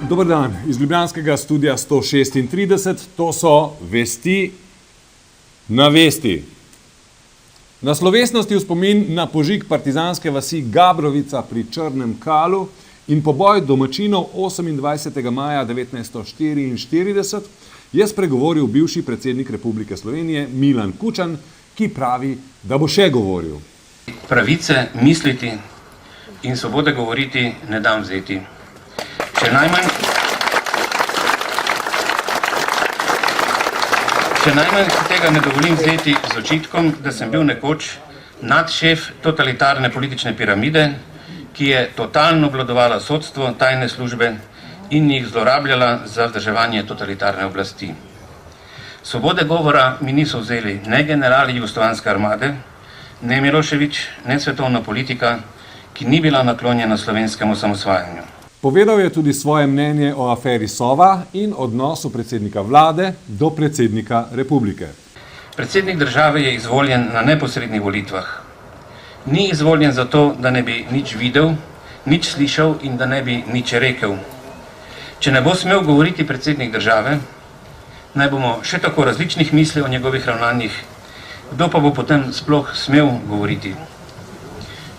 Dober dan, iz ljubljanskega studia 136, to so vesti na vesti. Na slovesnosti v spomin na požig partizanske vasi Gabrovica pri Črnem Kalu in poboj domačinov 28. maja 1944 je spregovoril bivši predsednik Republike Slovenije Milan Kučan, ki pravi, da bo še govoril. Pravice misliti in svobode govoriti ne dam vzeti. Še najmanj si tega ne dovolim vzeti z očitkom, da sem bil nekoč nadšef totalitarne politične piramide, ki je totalno obvladovala sodstvo, tajne službe in jih zlorabljala za vzdrževanje totalitarne oblasti. Svobode govora mi niso vzeli ne generali jugoslovanske armade, ne Milošević, ne svetovna politika, ki ni bila naklonjena slovenskemu osamosvajanju. Povedal je tudi svoje mnenje o aferi Sova in odnosu predsednika vlade do predsednika republike. Predsednik države je izvoljen na neposrednih volitvah. Ni izvoljen zato, da ne bi nič videl, nič slišal in da ne bi nič rekel. Če ne bo smel govoriti predsednik države, naj bomo še tako različnih misli o njegovih ravnanjih, kdo pa bo potem sploh smel govoriti.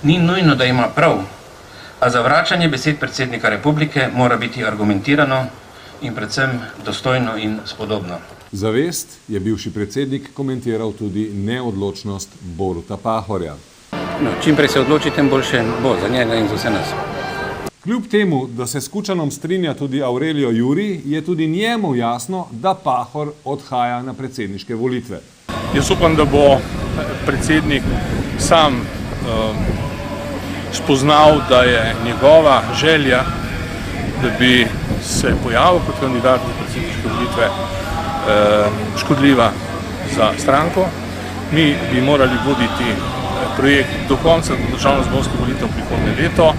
Ni nujno, da ima prav, a zavračanje besed predsednika republike mora biti argumentirano in predvsem dostojno in spodobno. Zavest je bivši predsednik komentiral tudi neodločnost Boruta Pahorja. Čim prej se odloči, tem boljše bo za njega in za vse nas. Kljub temu, da se s Kučanom strinja tudi Aurelio Juri, je tudi njemu jasno, da Pahor odhaja na predsedniške volitve. Jaz upam, da bo predsednik sam spoznal, da je njegova želja, da bi se pojavil kot kandidat na predsedniške volitve, škodljiva za stranko. Mi bi morali voditi projekt do konca državnozborskih volitev prihodnje leto,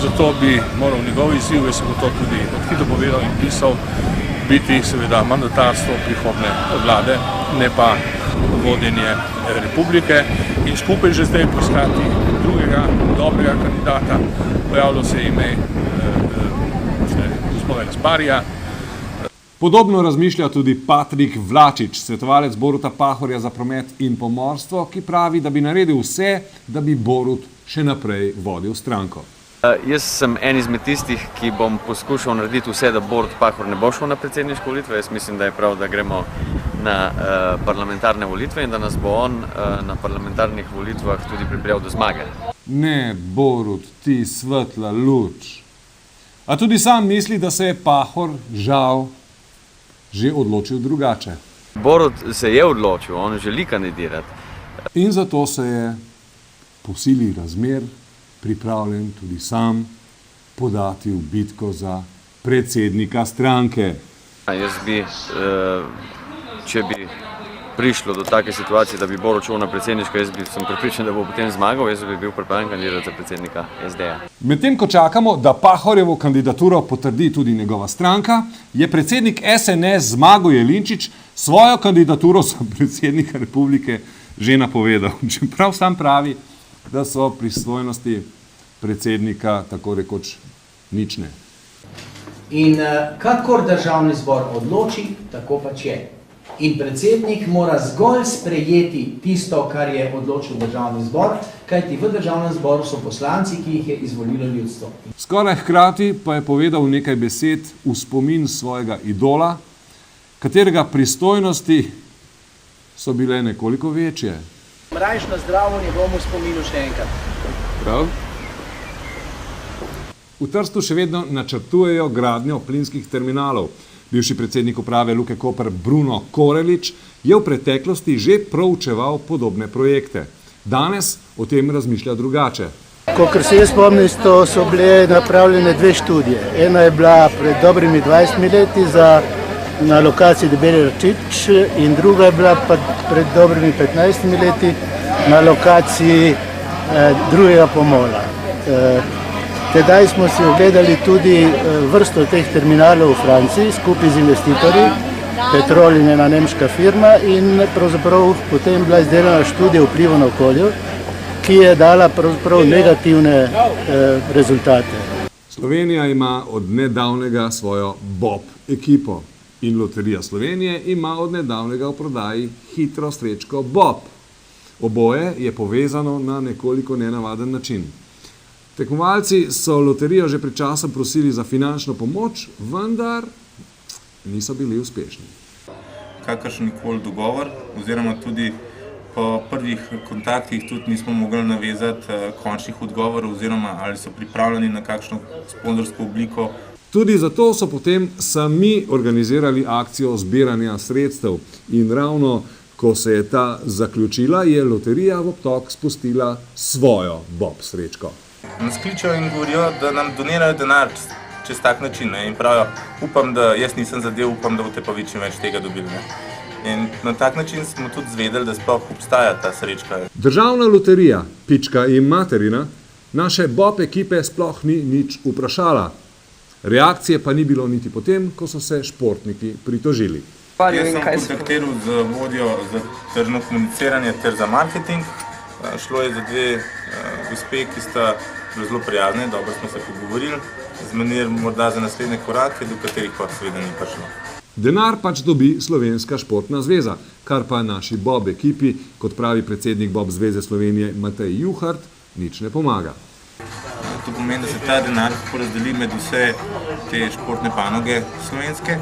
zato bi moral njegov izziv, jaz sem to tudi odkrito povedal in pisal, biti seveda mandatarstvo prihodnje vlade, ne pa vodenje republike in skupaj že zdaj poiskati drugega dobrega kandidata. Pojavilo se je ime gospoda Gasparija. Podobno razmišlja tudi Patrik Vlačič, svetovalec Boruta Pahorja za promet in pomorstvo, ki pravi, da bi naredil vse, da bi Borut še naprej vodil stranko. Jaz sem en izmed tistih, ki bom poskušal narediti vse, da Borut Pahor ne bo šel na predsedniške volitve. Jaz mislim, da je prav, da gremo na parlamentarne volitve in da nas bo on na parlamentarnih volitvah tudi pripeljal do zmage. Ne, Borut, ti svetla luč. A tudi sam misli, da se je Pahor, žal, že odločil drugače. Borut se je odločil, on želi kandidirati. In zato se je po sili razmer pripravljen tudi sam podati v bitko za predsednika stranke. Jaz bi, če bi prišlo do take situacije, da bi Borut šel na predsedniško, jaz sem prepričan, da bo potem zmagal, jaz bi bil pripravljen kandidirati za predsednika SD-ja. Medtem ko čakamo, da Pahorjevo kandidaturo potrdi tudi njegova stranka, je predsednik SNS Zmago Jelinčič svojo kandidaturo za predsednika republike že napovedal. Čeprav sam pravi, da so pristojnosti predsednika tako rekoč nične. In kakor državni zbor odloči, tako pač je. In predsednik mora zgolj sprejeti tisto, kar je odločil državni zbor, kajti v državnem zboru so poslanci, ki jih je izvolilo ljudstvo. Skoraj hkrati pa je povedal nekaj besed v spomin svojega idola, katerega pristojnosti so bile nekoliko večje. Mrajš na zdravo njegovemu spominu še enkrat. Prav? V Trstu še vedno načrtujejo gradnjo plinskih terminalov. Bivši predsednik uprave Luke Koper Bruno Korelič je v preteklosti že proučeval podobne projekte. Danes o tem razmišlja drugače. Kakor se jaz spomnim, so bile napravljene dve študije. Ena je bila pred dobrimi 20 leti na lokaciji Debeli Rčič in druga je bila pa pred dobrimi 15 leti na lokaciji drugega pomola. Tedaj smo si ogledali tudi vrsto teh terminalov v Franciji skupaj z investitorji. Petrol je ena nemška firma in pravzaprav potem bila izdelana študija vpliva na okolje, ki je dala pravzaprav negativne rezultate. Slovenija ima od nedavnega svojo Bob ekipo in Loterija Slovenije ima od nedavnega v prodaji hitro srečko Bob. Oboje je povezano na nekoliko nenavaden način. Tekmovalci so loterijo že pred časom prosili za finančno pomoč, vendar niso bili uspešni. Kakršenkoli dogovor, oziroma tudi po prvih kontaktih tudi nismo mogli navezati končnih odgovorov, oziroma ali so pripravljeni na kakšno sponzorsko obliko. Tudi zato so potem sami organizirali akcijo zbiranja sredstev in ravno ko se je ta zaključila, je loterija v obtok spustila svojo Bob srečko. Nas kličejo in govorijo, da nam donirajo denar čez tak način, ne? In pravijo, upam, da jaz nisem zadev, upam, da boste pa vi čim več tega dobili. Ne? In na tak način smo tudi zvedeli, da sploh obstaja ta srečka. Državna loterija, pička in materina, naše Bob ekipe sploh ni nič vprašala. Reakcije pa ni bilo niti potem, ko so se športniki pritožili. Jaz sem kontaktiral z vodjo za tržno komuniciranje ter za marketing. Šlo je za dve gospe, ki sta zelo prijazne, dobro smo se pogovorili, zmenili morda za naslednje korake, do katerih pa seveda ni prišlo. Denar pač dobi Slovenska športna zveza, kar pa naši Bob ekipi, kot pravi predsednik Bob zveze Slovenije Matej Juhart, nič ne pomaga. To pomeni, da se ta denar porazdeli med vse te športne panoge slovenske.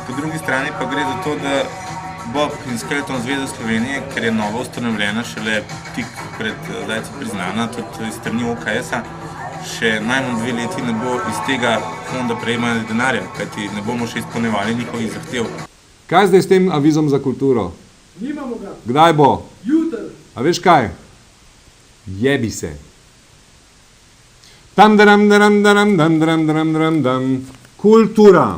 Po drugi strani pa gre za to, da Bob in Skeleton zveza Slovenije, ker je nova ustanovljena, šele tik pred zdajci priznana, tudi iz strani OKS-a, še najmanj 2 leti ne bo iz tega fonda prejemanja denarja, kajti ne bomo še izpolnjevali njihovih zahtev. Kaj zdaj s tem avizom za kulturo? Nimamo ga. Kdaj bo? Jutri. A veš kaj? Jebi se. Tam daram daram daram dam daram daram daram dam. Kultura.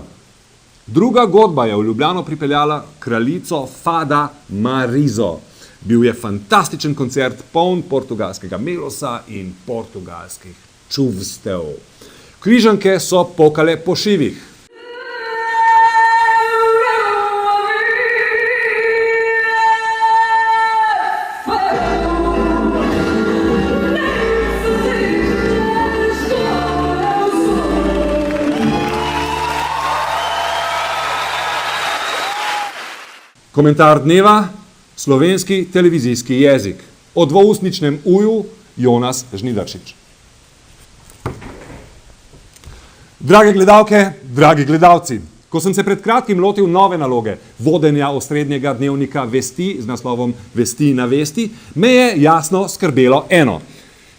Druga godba je v Ljubljano pripeljala kraljico Fada Marizo. Bil je fantastičen koncert, poln portugalskega melosa in portugalskih čuvstev. Križanke so pokale po šivih. Komentar dneva, slovenski televizijski jezik. O dvoustničnem uju Jonas Žnidaršič. Drage gledalke, dragi gledalci, ko sem se pred kratkim lotil nove naloge vodenja osrednjega dnevnika Vesti z naslovom Vesti na vesti, me je jasno skrbelo eno.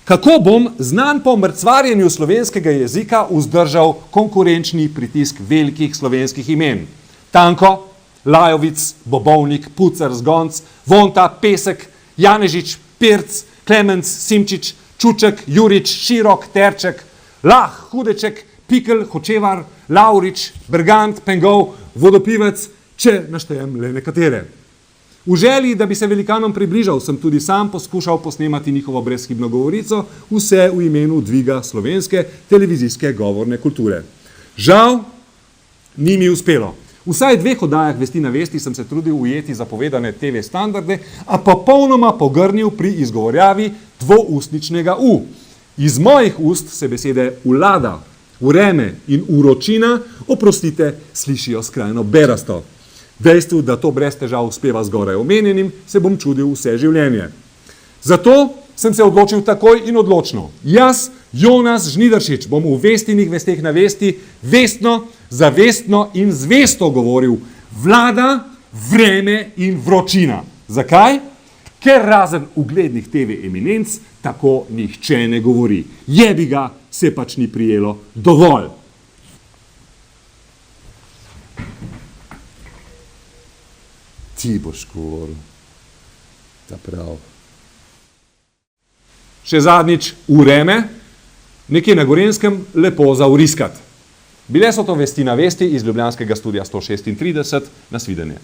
Kako bom znan po mrcvarjenju slovenskega jezika vzdržal konkurenčni pritisk velikih slovenskih imen? Tanko, Lajovic, Bobovnik, Pucer, Zgonc, Vonta, Pesek, Janežič, Pirc, Klemenc, Simčič, Čuček, Jurič, Širok, Terček, Lah, Hudeček, Pikl, Hočevar, Laurič, Bergant, Pengov, Vodopivec, če naštejem le nekatere. V želji, da bi se velikanom približal, sem tudi sam poskušal posnemati njihovo brezhibno govorico, vse v imenu dviga slovenske televizijske govorne kulture. Žal, ni mi uspelo. V vsaj 2 oddajah Vesti na vesti sem se trudil ujeti zapovedane TV standarde, a popolnoma pogrnil pri izgovorjavi dvoustničnega U. Iz mojih ust se besede vlada, vreme in uročina, oprostite, slišijo skrajno berasto. Dejstvu, da to brez težav uspeva zgoraj omenjenim, se bom čudil vse življenje. Zato sem se odločil takoj in odločno. Jaz, Jonas Žnidaršič, bom v Vestinih vesteh na vesti vestno, zavestno in zvesto govoril vlada, vreme in vročina. Zakaj? Ker razen uglednih TV eminenc tako nihče ne govori. Jebi ga, se pač ni prijelo dovolj. Ti boš govoril. Ta prav. Še zadnjič vreme, nekje na Gorenjskem lepo zavriskat. Bile so to Vesti na vesti iz ljubljanskega studia 136, nasvidenje.